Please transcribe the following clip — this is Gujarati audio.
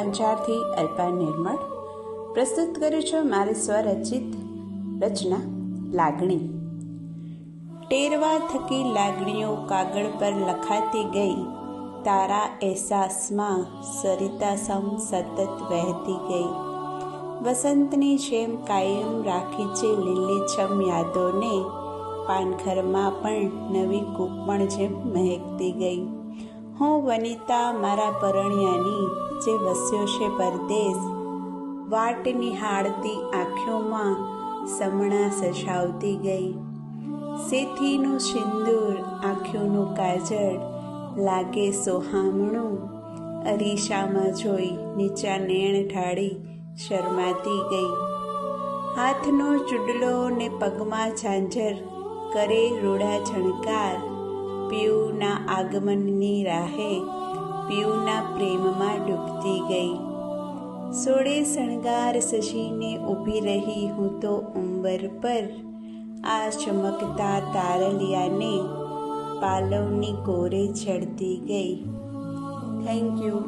અંજારથી અલ્પા નિર્મળ પ્રસ્તુત કરું છું મારી સ્વરચિત રચના લાગણી. ટેરવા થકી લાગણીઓ કાગળ પર લખાતી ગઈ, તારા અહેસાસમાં સરિતા સમ સતત વહેતી ગઈ. વસંતની જેમ કાયમ રાખી છે લીલીછમ યાદોને, પાનખરમાં પણ નવી કૂપણ જેમ મહેકતી ગઈ. હું વનિતા મારા પરણિયાની, જે વસ્યો છે પરદેશ, વાટ નિહાળતી આંખોમાં સમણા સજાવતી ગઈ. સેથીનું સિંદૂર, આંખોનું કાજળ લાગે સોહામણું, અરીસામાં જોઈ નીચા નેણ ઢાળી શરમાતી ગઈ. હાથનો ચૂડલો ને પગમાં ઝાંઝર કરે રૂડા ઝણકાર, પિયુના આગમનની રાહે પિયુના પ્રેમમાં ડૂબતી ગઈ. સોળે શણગાર સજીને ઊભી રહી હું તો ઉંબર પર, આ ચમકતા તારલિયાને પાલવની કોરે ચડતી ગઈ. Thank you.